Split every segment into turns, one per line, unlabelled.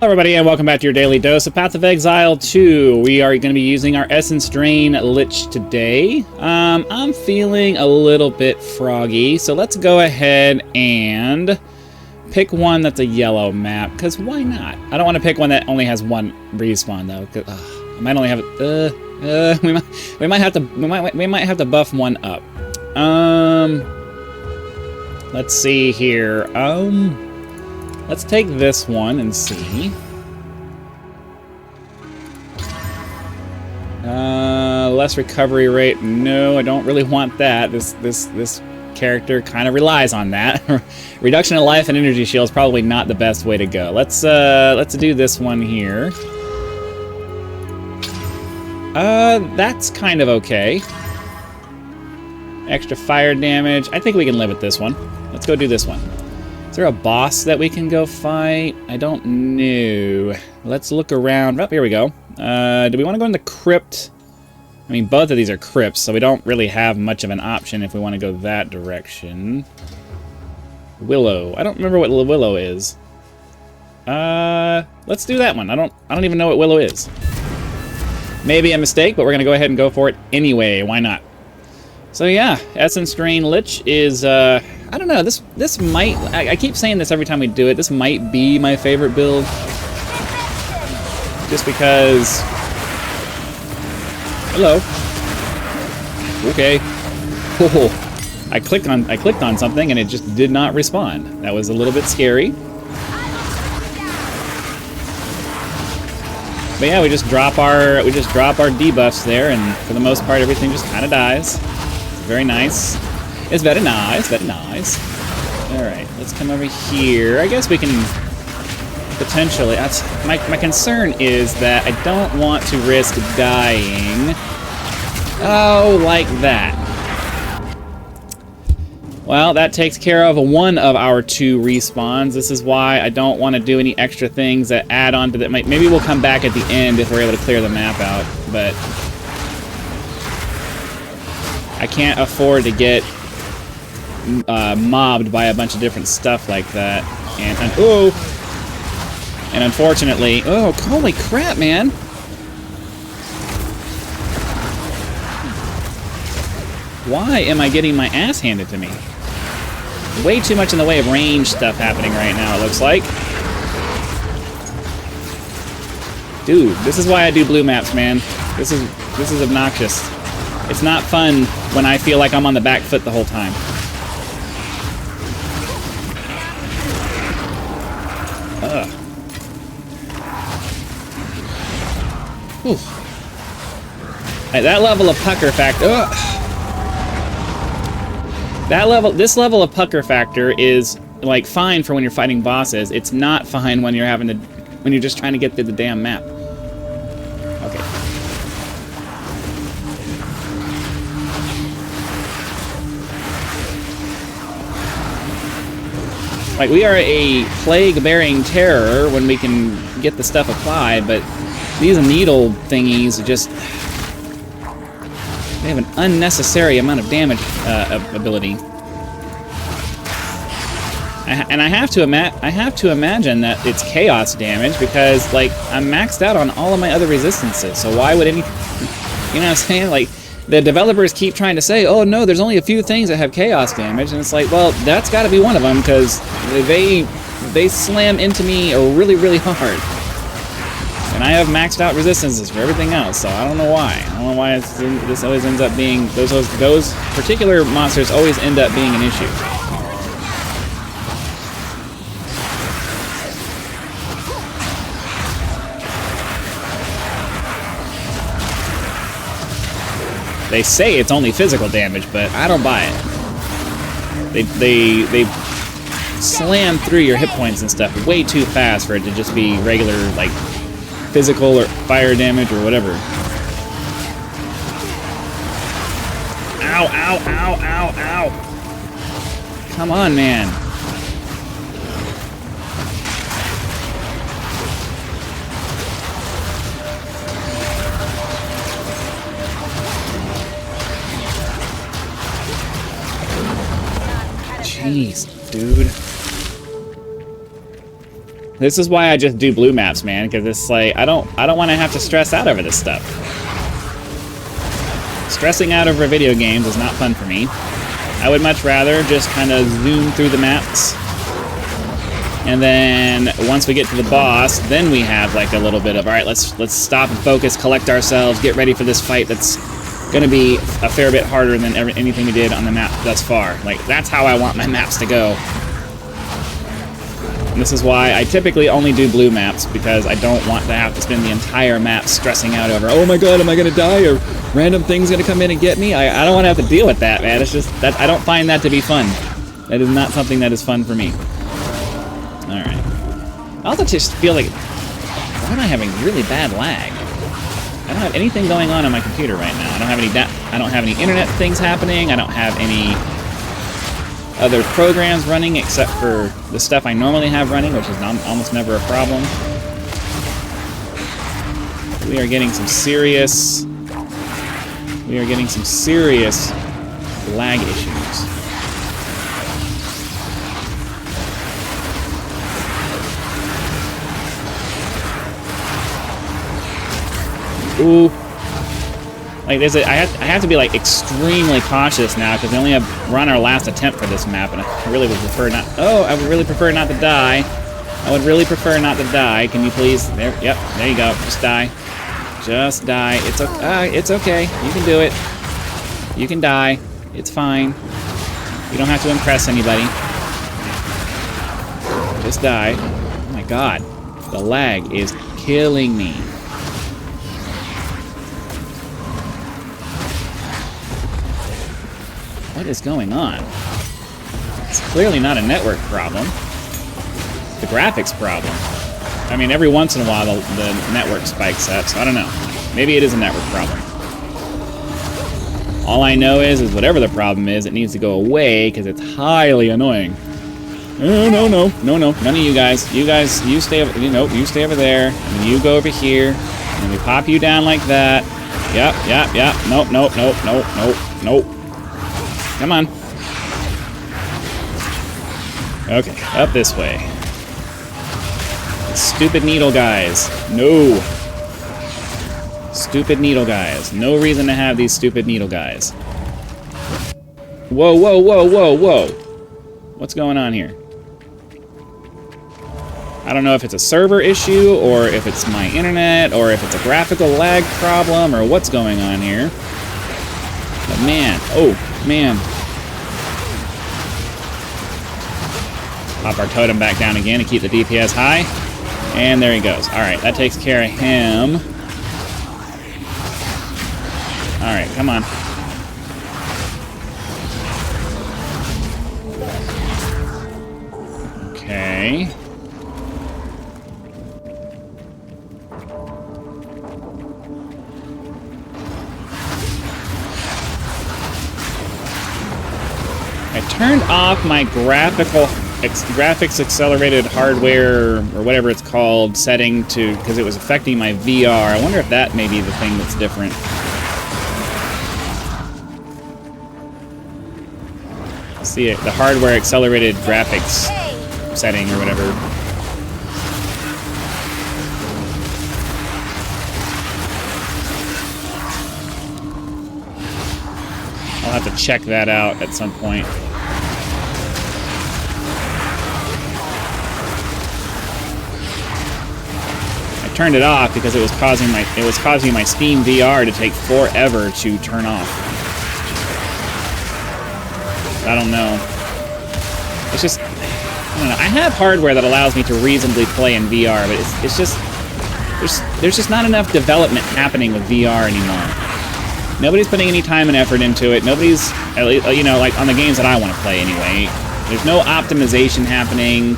Hello everybody and welcome back to your daily dose of Path of Exile 2. We are going to be using our Essence Drain Lich today. I'm feeling a little bit froggy, so let's go ahead and pick one that's a yellow map, because why not? I don't want to pick one that only has one respawn though. I might only have we might have to buff one up. Let's see here. Let's take this one and see. Less recovery rate. No, I don't really want that. This character kind of relies on that. Reduction of life and energy shield is probably not the best way to go. Let's do this one here. That's kind of okay. Extra fire damage. I think we can live with this one. Let's go do this one. Is there a boss that we can go fight? I don't know. Let's look around. Oh, here we go. Do we want to go in the crypt? I mean, both of these are crypts, so we don't really have much of an option if we want to go that direction. Willow. I don't remember what Willow is. Let's do that one. I don't even know what Willow is. Maybe a mistake, but we're gonna go ahead and go for it anyway. Why not? So yeah, Essence Drain Lich is, I don't know, this might, I keep saying this every time we do it, this might be my favorite build. Just because, hello. Okay. Oh, I clicked on something and it just did not respond. That was a little bit scary. But yeah, we just drop our debuffs there, and for the most part everything just kind of dies. Very nice. It's very nice, very nice. Alright, let's come over here. I guess we can potentially... My concern is that I don't want to risk dying. Oh, like that. Well, that takes care of one of our two respawns. This is why I don't want to do any extra things that add on to that. Maybe we'll come back at the end if we're able to clear the map out, but... I can't afford to get mobbed by a bunch of different stuff like that. And unfortunately, oh, holy crap, man! Why am I getting my ass handed to me? Way too much in the way of range stuff happening right now, it looks like. Dude, this is why I do blue maps, man. This is obnoxious. It's not fun when I feel like I'm on the back foot the whole time. Ugh. Whew. At that level of pucker factor... This level of pucker factor is, like, fine for when you're fighting bosses. It's not fine when you're when you're just trying to get through the damn map. Okay. Like, we are a plague-bearing terror when we can get the stuff applied, but these needle thingies are just... They have an unnecessary amount of damage ability. And I have to imagine that it's chaos damage because, like, I'm maxed out on all of my other resistances, so why would any... You know what I'm saying? Like... The developers keep trying to say, oh no, there's only a few things that have chaos damage, and it's like, well, that's got to be one of them, because they slam into me really, really hard. And I have maxed out resistances for everything else, so I don't know why. I don't know why this always ends up being, those particular monsters always end up being an issue. They say it's only physical damage, but I don't buy it. They slam through your hit points and stuff way too fast for it to just be regular, like, physical or fire damage or whatever. Ow, ow, ow, ow, ow. Come on, man. Jeez, dude. This is why I just do blue maps, man, because it's like I don't want to have to stress out over this stuff. Stressing out over video games is not fun for me. I would much rather just kind of zoom through the maps. And then once we get to the boss, then we have like a little bit of, all right, let's stop and focus, collect ourselves, get ready for this fight that's going to be a fair bit harder than anything we did on the map thus far. Like, that's how I want my maps to go. And this is why I typically only do blue maps, because I don't want to have to spend the entire map stressing out over, oh my god, am I going to die, or random things going to come in and get me? I don't want to have to deal with that, man. It's just that I don't find that to be fun. That is not something that is fun for me. Alright. I also just feel like, why am I having really bad lag? I don't have anything going on my computer right now. I don't have any internet things happening. I don't have any other programs running except for the stuff I normally have running, which is almost never a problem. We are getting some serious lag issues. Ooh. Like, I have to be like extremely cautious now, because we're on our last attempt for this map, and I really would prefer not. Oh, I would really prefer not to die. I would really prefer not to die. Can you please? There. Yep. There you go. Just die. Just die. It's okay. It's okay. You can do it. You can die. It's fine. You don't have to impress anybody. Just die. Oh my god. The lag is killing me. What is going on? It's clearly not a network problem. It's the graphics problem. I mean, every once in a while the network spikes up, so I don't know. Maybe it is a network problem. All I know is whatever the problem is, it needs to go away, because it's highly annoying. No. None of you guys. You stay over, you stay over there, and you go over here, and we pop you down like that. Yep. Nope. Come on. Okay, up this way. Stupid needle guys. No. Stupid needle guys. No reason to have these stupid needle guys. Whoa. What's going on here? I don't know if it's a server issue, or if it's my internet, or if it's a graphical lag problem, or what's going on here. But man, man. Pop our totem back down again to keep the DPS high. And there he goes. Alright, that takes care of him. Alright, come on. Okay. I turned off my graphics accelerated hardware, or whatever it's called, setting because it was affecting my VR. I wonder if that may be the thing that's different. See it, the hardware accelerated graphics setting or whatever. I'll have to check that out at some point. I turned it off because it was causing my Steam VR to take forever to turn off. I don't know. It's just, I don't know. I have hardware that allows me to reasonably play in VR, but it's just there's just not enough development happening with VR anymore. Nobody's putting any time and effort into it. Nobody's, like on the games that I want to play anyway. There's no optimization happening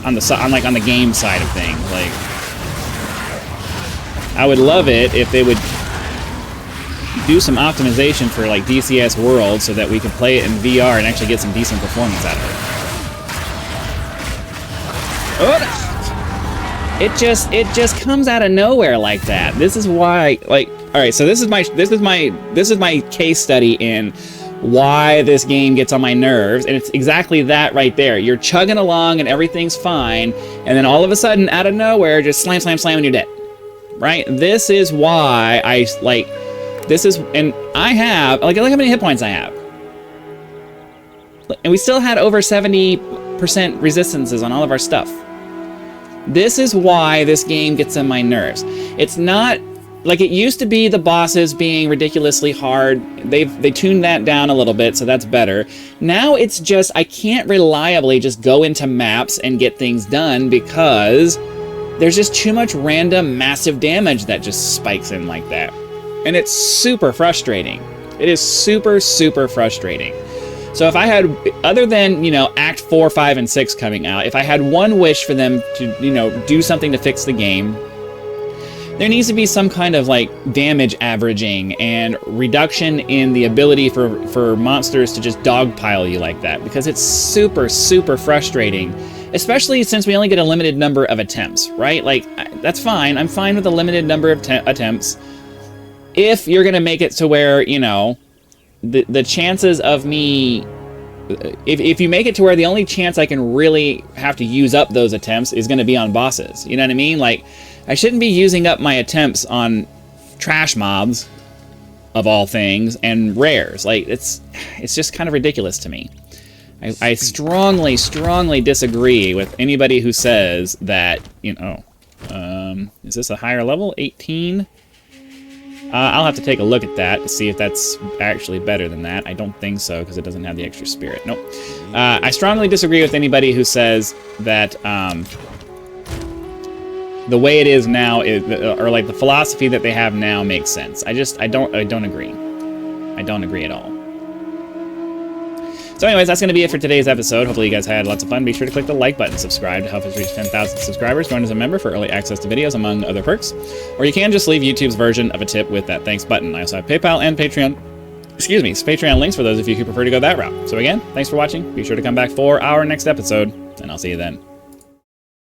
on the game side of things. Like, I would love it if they would do some optimization for like DCS World so that we could play it in VR and actually get some decent performance out of it. Oh, it just comes out of nowhere like that. This is why, like, all right. So this is my case study in why this game gets on my nerves, and it's exactly that right there. You're chugging along and everything's fine, and then all of a sudden, out of nowhere, just slam, slam, slam, and you're dead. Right? This is why I, like, this is, and I have, like, look how many hit points I have. And we still had over 70% resistances on all of our stuff. This is why this game gets on my nerves. It's not like it used to be, the bosses being ridiculously hard. They tuned that down a little bit, so that's better. Now it's just, I can't reliably just go into maps and get things done because there's just too much random massive damage that just spikes in like that. And it's super frustrating. It is super, super frustrating. So if I had, other than, you know, Act 4, 5, and 6 coming out, if I had one wish for them to, you know, do something to fix the game, there needs to be some kind of, like, damage averaging and reduction in the ability for monsters to just dogpile you like that, because it's super, super frustrating, especially since we only get a limited number of attempts, right? Like, that's fine. I'm fine with a limited number of attempts. If you're going to make it to where, you know, the chances of me... If you make it to where the only chance I can really have to use up those attempts is going to be on bosses, you know what I mean? Like, I shouldn't be using up my attempts on trash mobs, of all things, and rares. Like, it's just kind of ridiculous to me. I strongly, strongly disagree with anybody who says that, you know, is this a higher level? 18? I'll have to take a look at that to see if that's actually better than that. I don't think so, because it doesn't have the extra spirit. Nope. I strongly disagree with anybody who says that the way it is now, or like the philosophy that they have now, makes sense. I don't agree. I don't agree at all. So anyways, that's going to be it for today's episode. Hopefully you guys had lots of fun. Be sure to click the like button, subscribe to help us reach 10,000 subscribers, join as a member for early access to videos, among other perks. Or you can just leave YouTube's version of a tip with that thanks button. I also have PayPal and Patreon, Patreon links for those of you who prefer to go that route. So again, thanks for watching. Be sure to come back for our next episode, and I'll see you then.